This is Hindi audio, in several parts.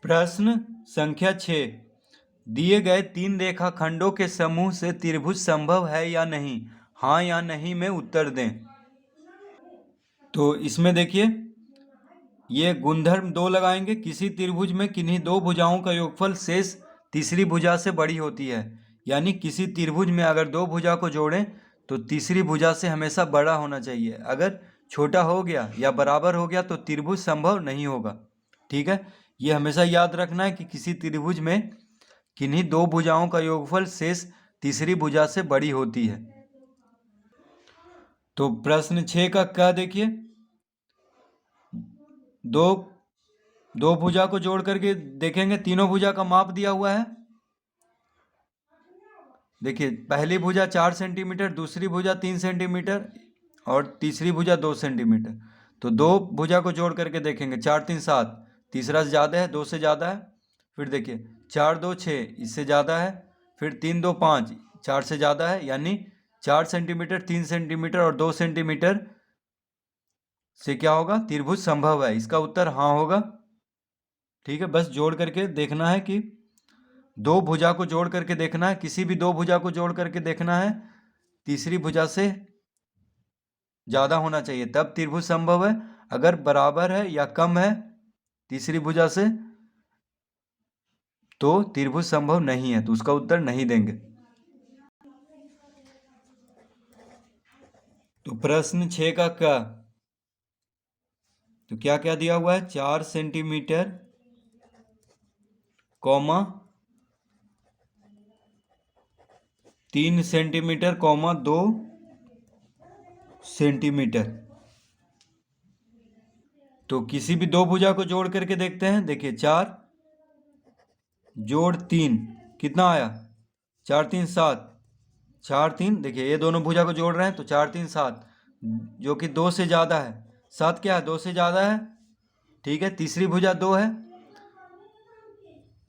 प्रश्न संख्या 6। दिए गए 3 रेखाखंडों के समूह से त्रिभुज संभव है या नहीं? हाँ या नहीं में उत्तर दें। तो इसमें देखिए, ये गुणधर्म 2 लगाएंगे। किसी त्रिभुज में किन्हीं 2 भुजाओं का योगफल शेष तीसरी भुजा से बड़ी होती है। यानी किसी त्रिभुज में अगर 2 भुजा को जोड़ें तो तीसरी भुजा से हमेशा बड़ा होना चाहिए। अगर छोटा हो गया या बराबर हो गया तो त्रिभुज संभव नहीं होगा। ठीक है, ये हमेशा याद रखना है कि किसी त्रिभुज में किन्हीं 2 भुजाओं का योगफल शेष तीसरी भुजा से बड़ी होती है। तो प्रश्न 6 का क्या देखिए, दो भुजा को जोड़ करके देखेंगे। तीनों भुजा का माप दिया हुआ है। देखिए, पहली भुजा 4 सेंटीमीटर, दूसरी भुजा 3 सेंटीमीटर और तीसरी भुजा 2 सेंटीमीटर। तो 2 भुजा को जोड़ करके देखेंगे। 4 3 7, तीसरा से ज़्यादा है, 2 से ज़्यादा है। फिर देखिए 4 2 6, इससे ज़्यादा है। फिर 3 2 5, 4 से ज़्यादा है। यानी 4 सेंटीमीटर, 3 सेंटीमीटर और 2 सेंटीमीटर से क्या होगा? त्रिभुज संभव है। इसका उत्तर हाँ होगा। ठीक है, बस जोड़ करके देखना है कि 2 भुजा को जोड़ करके देखना है। किसी भी 2 भुजा को जोड़ करके देखना है, तीसरी भुजा से ज़्यादा होना चाहिए, तब त्रिभुज संभव है। अगर बराबर है या कम है तीसरी भुजा से तो त्रिभुज संभव नहीं है। तो उसका उत्तर नहीं देंगे। तो प्रश्न 6 का क्या, तो क्या क्या दिया हुआ है? 4 centimetre comma 3 centimetre comma 2 centimetre. तो किसी भी 2 भुजा को जोड़ करके देखते हैं। देखिए 4 जोड़ 3 कितना आया? 4 3 7, 4 3। देखिए ये दोनों भुजा को जोड़ रहे हैं तो 4 3 7, जो कि 2 से ज़्यादा है। 7 क्या है? 2 से ज़्यादा है। ठीक है, तीसरी भुजा 2 है।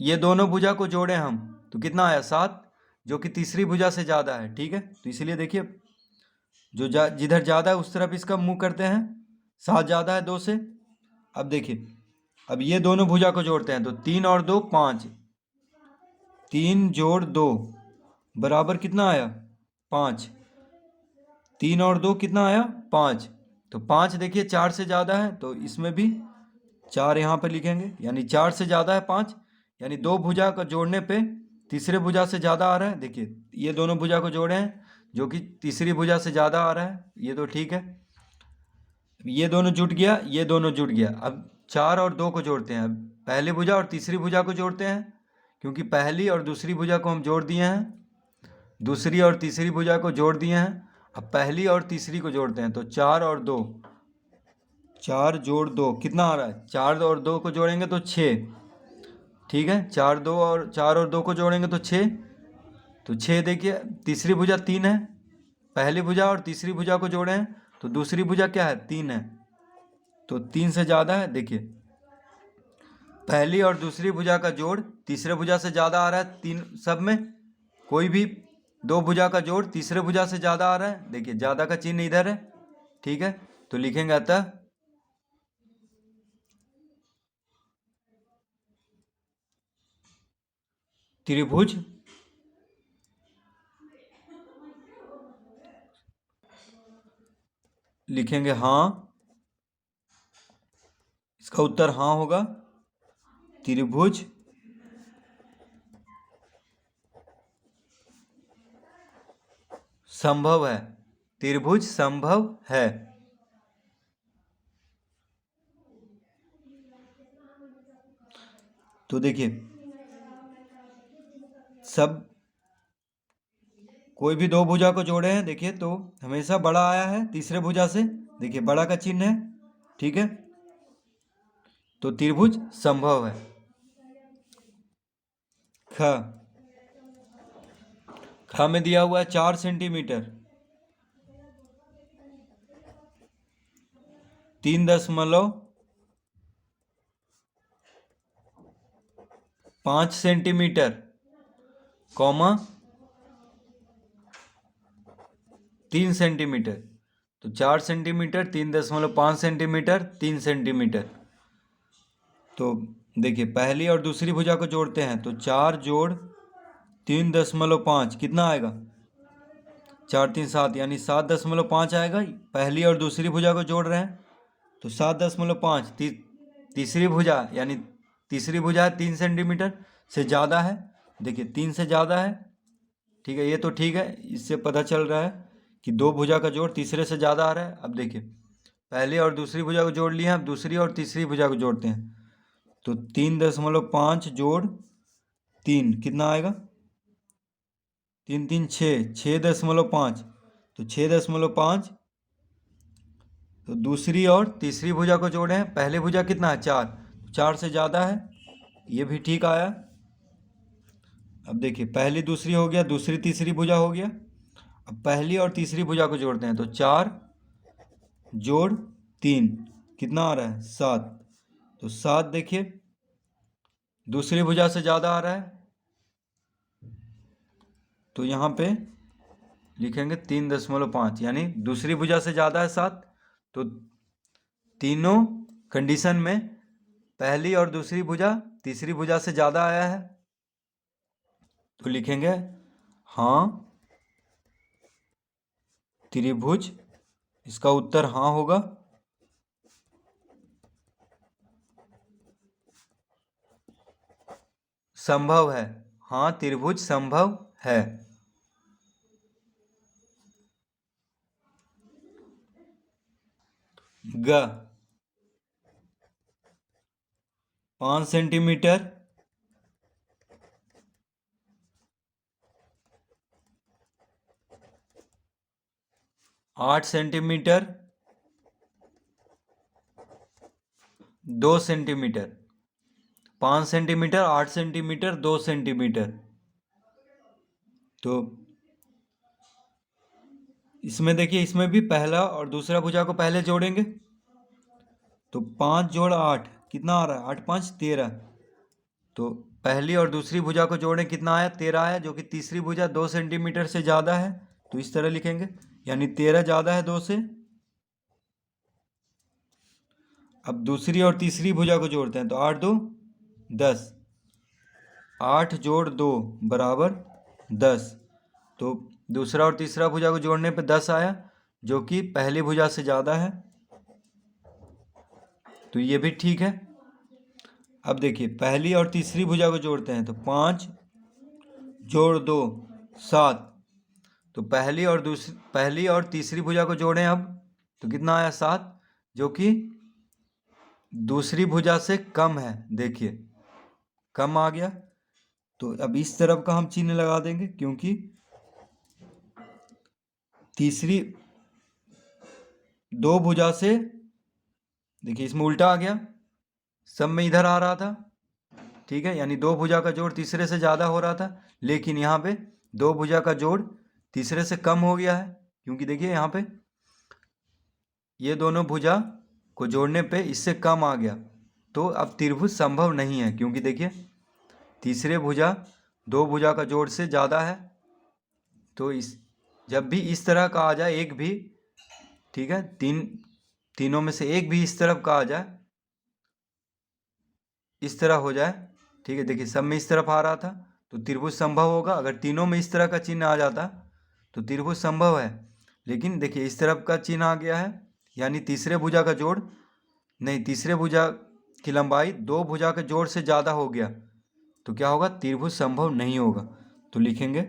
ये दोनों भुजा को जोड़े हम तो कितना आया? 7, जो कि तीसरी भुजा से ज़्यादा है। ठीक है, तो इसलिए देखिए जो जिधर ज़्यादा है उस तरफ इसका मुंह करते हैं। 7 ज़्यादा है 2 से। अब देखिए, अब ये दोनों भुजा को जोड़ते हैं तो 3 और 2 5, 3 जोड़ 2 बराबर कितना आया? 5। 3 और 2 कितना आया? 5। तो 5 देखिए 4 से ज़्यादा है तो इसमें भी 4 यहाँ पर लिखेंगे। यानी 4 से ज़्यादा है 5। यानी 2 भुजा का जोड़ने पे तीसरे भुजा से ज़्यादा आ रहा है। देखिए ये दोनों भुजा को जोड़े हैं जो कि तीसरी भुजा से ज़्यादा आ रहा है। ये तो ठीक है, ये दोनों जुट गया, ये दोनों जुट गया। अब 4 और 2 को जोड़ते हैं। अब पहली भुजा और तीसरी भुजा को जोड़ते हैं, क्योंकि पहली और दूसरी भुजा को हम जोड़ दिए हैं। दूसरी और तीसरी भुजा को जोड़ दिए हैं। अब पहली और तीसरी को जोड़ते हैं तो 4 और 2, 4 जोड़ 2 कितना आ रहा है? 4 और 2 को जोड़ेंगे तो 6। ठीक है, 4 और 2 को जोड़ेंगे तो 6। तो 6 देखिए, तीसरी भुजा 3 है। पहली भुजा और तीसरी भुजा को जोड़े हैं तो दूसरी भुजा क्या है? 3 है। तो 3 से ज़्यादा है। देखिए पहली और दूसरी भुजा का जोड़ तीसरे भुजा से ज़्यादा आ रहा है। तीन सब में कोई भी 2 भुजा का जोड़ तीसरे भुजा से ज़्यादा आ रहा है। देखिए ज़्यादा का चिन्ह इधर है। ठीक है, तो लिखेंगे अतः त्रिभुज लिखेंगे हाँ। इसका उत्तर हाँ होगा। त्रिभुज संभव है। त्रिभुज संभव है। तो देखिए सब कोई भी 2 भुजा को जोड़े हैं, देखिए तो हमेशा बड़ा आया है तीसरे भुजा से। देखिए बड़ा का चिन्ह है। ठीक है, तो त्रिभुज संभव है। ख ख में दिया हुआ है 4 सेंटीमीटर, 3.5 सेंटीमीटर कॉमा 3 सेंटीमीटर। तो 4 सेंटीमीटर, 3.5 सेंटीमीटर, 3 सेंटीमीटर। तो देखिए पहली और दूसरी भुजा को जोड़ते हैं तो 4 जोड़ 3.5 कितना आएगा? 4 3 7 यानी 7.5 आएगा। पहली और दूसरी भुजा को जोड़ रहे हैं तो 7.5 तीसरी भुजा यानी तीसरी भुजा 3 सेंटीमीटर से ज़्यादा है। देखिए 3 से ज़्यादा है, ठीक है, ये तो ठीक है। इससे पता चल रहा है कि दो भुजा का जोड़ तीसरे से ज़्यादा आ रहा है। अब देखिए पहली और दूसरी भुजा को जोड़ लिया, अब दूसरी और तीसरी भुजा को जोड़ते हैं तो 3.5 जोड़ 3 कितना आएगा? 6.5 तो 6.5 तो दूसरी और तीसरी भुजा को जोड़े हैं। पहले भुजा कितना है? 4, 4 से ज़्यादा है, ये भी ठीक आया। अब देखिए पहली दूसरी हो गया, दूसरी तीसरी भुजा हो गया। अब पहली और तीसरी भुजा को जोड़ते हैं तो 4 जोड़ 3 कितना आ रहा है? 7। तो 7 देखिए दूसरी भुजा से ज़्यादा आ रहा है तो यहाँ पे लिखेंगे 3.5 यानी दूसरी भुजा से ज़्यादा है 7। तो तीनों कंडीशन में पहली और दूसरी भुजा तीसरी भुजा से ज़्यादा आया है तो लिखेंगे हाँ त्रिभुज। इसका उत्तर हाँ होगा। संभव है, हाँ त्रिभुज संभव है। ग 5 centimetre 8 centimetre 2 centimetre. 5 centimetre 8 centimetre 2 centimetre. तो इसमें देखिए इसमें भी पहला और दूसरा भुजा को पहले जोड़ेंगे तो 5 जोड़ 8 कितना आ रहा है? 8 5 13। तो पहली और दूसरी भुजा को जोड़ें कितना आया? 13 आया, जो कि तीसरी भुजा 2 सेंटीमीटर से ज़्यादा है तो इस तरह लिखेंगे यानी 13 ज़्यादा है 2 से। अब दूसरी और तीसरी भुजा को जोड़ते हैं तो 8 2 10, 8 जोड़ 2 बराबर 10। तो दूसरा और तीसरा भुजा को जोड़ने पे 10 आया, जो कि पहली भुजा से ज़्यादा है तो ये भी ठीक है। अब देखिए पहली और तीसरी भुजा को जोड़ते हैं तो 5 जोड़ 2 7। तो पहली और तीसरी भुजा को जोड़ें अब तो कितना आया? 7, जो कि दूसरी भुजा से कम है। देखिए कम आ गया तो अब इस तरफ का हम चिन्ह लगा देंगे क्योंकि तीसरी दो भुजा से, देखिए इसमें उल्टा आ गया, सब में इधर आ रहा था, ठीक है, यानी दो भुजा का जोड़ तीसरे से ज़्यादा हो रहा था, लेकिन यहाँ पे दो भुजा का जोड़ तीसरे से कम हो गया है क्योंकि देखिए यहाँ पे ये दोनों भुजा को जोड़ने पे इससे कम आ गया। तो अब त्रिभुज संभव नहीं है क्योंकि देखिए तीसरे भुजा दो भुजा का जोड़ से ज़्यादा है। तो इस जब भी इस तरह का आ जाए एक भी, ठीक है, तीनों में से एक भी इस तरफ का आ जाए, इस तरह हो जाए, ठीक है, देखिए सब में इस तरफ आ रहा था तो त्रिभुज संभव होगा। अगर तीनों में इस तरह का चिन्ह आ जाता तो त्रिभुज संभव है, लेकिन देखिए इस तरफ का चिन्ह आ गया है यानी तीसरे भुजा का जोड़ नहीं, तीसरे भुजा की लंबाई दो भुजा के जोड़ से ज़्यादा हो गया तो क्या होगा? त्रिभुज संभव नहीं होगा। तो लिखेंगे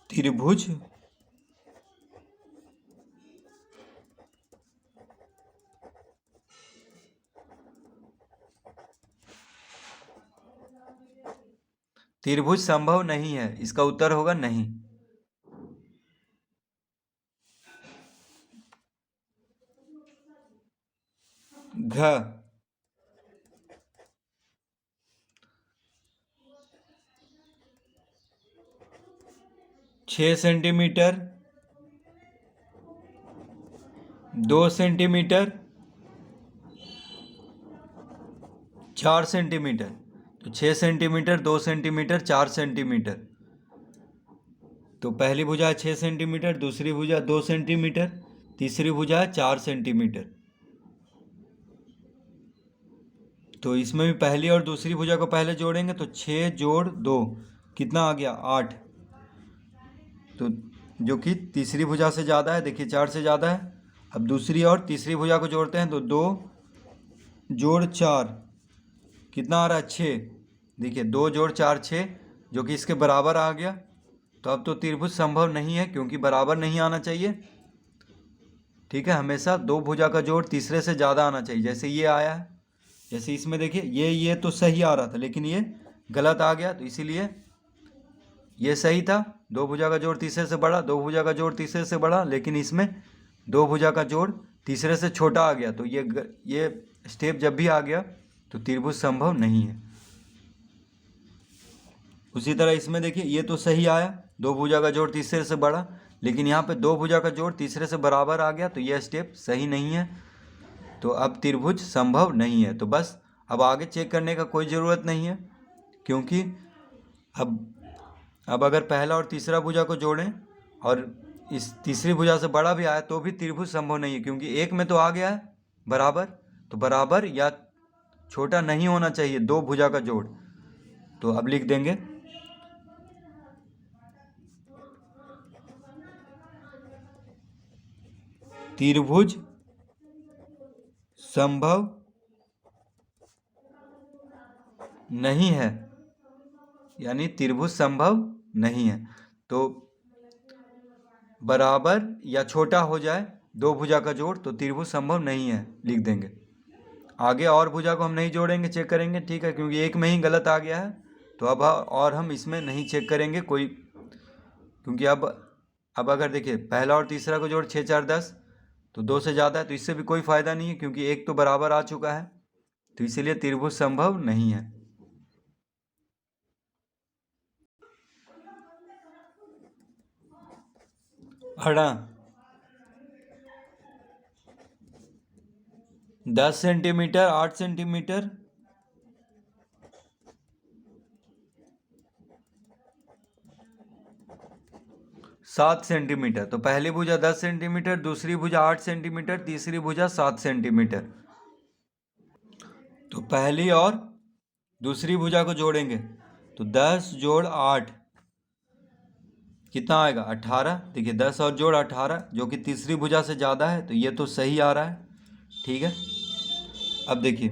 त्रिभुज त्रिभुज संभव नहीं है, इसका उत्तर होगा नहीं। घ 6 सेंटीमीटर 2 सेंटीमीटर 4 सेंटीमीटर। तो 6 सेंटीमीटर 2 सेंटीमीटर 4 सेंटीमीटर। तो पहली भुजा 6 सेंटीमीटर, दूसरी भुजा 2 सेंटीमीटर, तीसरी भुजा है 4 सेंटीमीटर। तो इसमें भी पहली और दूसरी भुजा को पहले जोड़ेंगे तो 6 जोड़ 2 कितना आ गया 8। तो जो कि तीसरी भुजा से ज़्यादा है, देखिए 4 से ज़्यादा है। अब दूसरी और तीसरी भुजा को जोड़ते हैं तो 2 जोड़ 4 कितना आ रहा है 6। देखिए 2 जोड़ 4 6 जो कि इसके बराबर आ गया। तो अब तो त्रिभुज संभव नहीं है क्योंकि बराबर नहीं आना चाहिए। ठीक है, हमेशा दो भुजा का जोड़ तीसरे से ज़्यादा आना चाहिए। जैसे ये आया है, जैसे इसमें देखिए ये तो सही आ रहा था लेकिन ये गलत आ गया, तो इसीलिए ये सही था। दो भुजा का जोड़ तीसरे से बड़ा, दो भुजा का जोड़ तीसरे से बड़ा, लेकिन इसमें दो भुजा का जोड़ तीसरे से छोटा आ गया। तो ये स्टेप जब भी आ गया तो त्रिभुज संभव नहीं है। उसी तरह इसमें देखिए ये तो सही आया, दो भुजा का जोड़ तीसरे से बड़ा, लेकिन यहाँ पे दो भुजा का जोड़ तीसरे से बराबर आ गया, तो यह स्टेप सही नहीं है। तो अब त्रिभुज संभव नहीं है। तो बस अब आगे चेक करने का कोई ज़रूरत नहीं है, क्योंकि अब अगर पहला और तीसरा भुजा को जोड़ें और इस तीसरी भुजा से बड़ा भी आया तो भी त्रिभुज संभव नहीं है, क्योंकि एक में तो आ गया है बराबर, तो बराबर या छोटा नहीं होना चाहिए दो भुजा का जोड़। तो अब लिख देंगे त्रिभुज संभव नहीं है, यानी त्रिभुज संभव नहीं है। तो बराबर या छोटा हो जाए दो भुजा का जोड़ तो त्रिभुज संभव नहीं है, लिख देंगे। आगे और भुजा को हम नहीं जोड़ेंगे, चेक करेंगे, ठीक है, क्योंकि एक में ही गलत आ गया है। तो अब और हम इसमें नहीं चेक करेंगे कोई, क्योंकि अब अगर देखिए पहला और तीसरा को जोड़ 6 4 10 तो 2 से ज़्यादा है, तो इससे भी कोई फ़ायदा नहीं है क्योंकि एक तो बराबर आ चुका है। तो इसीलिए त्रिभुज संभव नहीं है। अड़ा 10 सेंटीमीटर 8 सेंटीमीटर 7 सेंटीमीटर। तो पहली भुजा 10 सेंटीमीटर, दूसरी भुजा 8 सेंटीमीटर, तीसरी भुजा 7 सेंटीमीटर। तो पहली और दूसरी भुजा को जोड़ेंगे तो 10 जोड़ 8 कितना आएगा 18। देखिए 10 और जोड़ 18 जो कि तीसरी भुजा से ज़्यादा है, तो ये तो सही आ रहा है। ठीक है, अब देखिए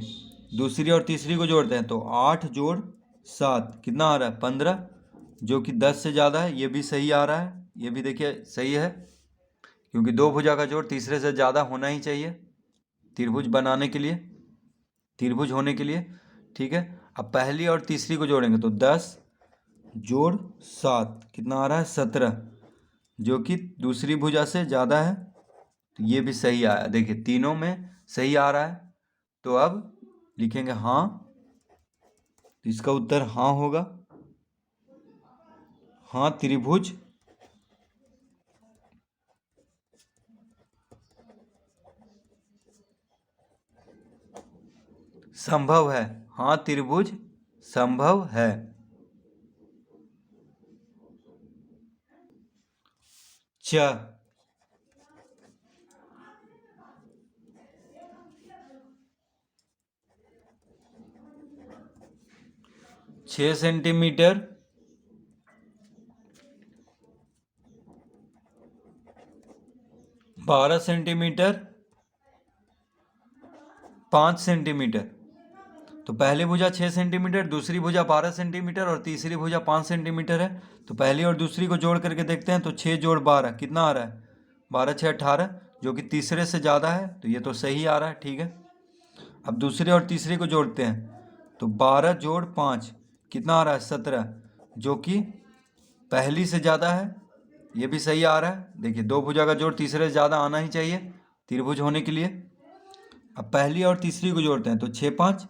दूसरी और तीसरी को जोड़ते हैं तो 8 जोड़ 7 कितना आ रहा है 15 जो कि 10 से ज़्यादा है, ये भी सही आ रहा है। ये भी देखिए सही है, क्योंकि दो भुजा का जोड़ तीसरे से ज़्यादा होना ही चाहिए त्रिभुज बनाने के लिए, त्रिभुज होने के लिए। ठीक है, अब पहली और तीसरी को जोड़ेंगे तो 10 जोड़ 7 कितना आ रहा है 17 जो कि दूसरी भुजा से ज़्यादा है, तो ये भी सही आया। देखिए तीनों में सही आ रहा है। तो अब लिखेंगे हाँ, तो इसका उत्तर हाँ होगा। हाँ, त्रिभुज संभव है। हाँ, त्रिभुज संभव है। च 6 सेंटीमीटर 12 सेंटीमीटर 5 सेंटीमीटर। तो पहली भुजा 6 सेंटीमीटर, दूसरी भुजा 12 सेंटीमीटर और तीसरी भुजा 5 सेंटीमीटर है। तो पहली और दूसरी को जोड़ करके देखते हैं तो 6 जोड़ 12 कितना आ रहा है 12 6 18 जो कि तीसरे से ज़्यादा है, तो ये तो सही आ रहा है। ठीक है, अब दूसरे और तीसरी को जोड़ते हैं तो 12 जोड़ 5 कितना आ रहा है 17 जो कि पहली से ज़्यादा है, ये भी सही आ रहा है। देखिए दो भुजा का जोड़ तीसरे से ज़्यादा आना ही चाहिए त्रिभुज होने के लिए। अब पहली और तीसरी को जोड़ते हैं तो 6 5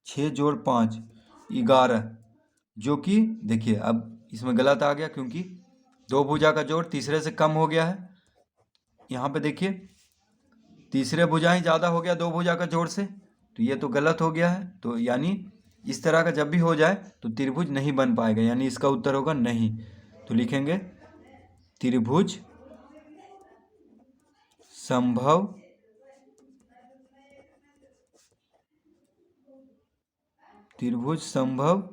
6 जोड़ 5 11 जो कि देखिए अब इसमें गलत आ गया क्योंकि दो भुजा का जोड़ तीसरे से कम हो गया है। यहाँ पे देखिए तीसरे भुजा ही ज़्यादा हो गया दो भुजा का जोड़ से, तो ये तो गलत हो गया है। तो यानी इस तरह का जब भी हो जाए तो त्रिभुज नहीं बन पाएगा, यानी इसका उत्तर होगा नहीं। तो लिखेंगे त्रिभुज संभव त्रिभुज संभव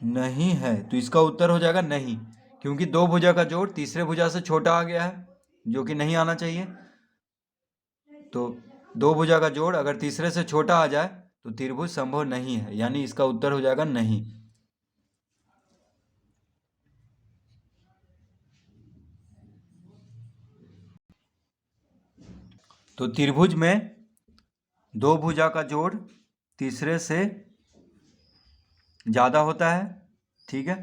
नहीं है, तो इसका उत्तर हो जाएगा नहीं, क्योंकि दो भुजा का जोड़ तीसरे भुजा से छोटा आ गया है, जो कि नहीं आना चाहिए। तो दो भुजा का जोड़ अगर तीसरे से छोटा आ जाए तो त्रिभुज संभव नहीं है, यानी इसका उत्तर हो जाएगा नहीं। तो त्रिभुज में दो भुजा का जोड़ तीसरे से ज़्यादा होता है, ठीक है।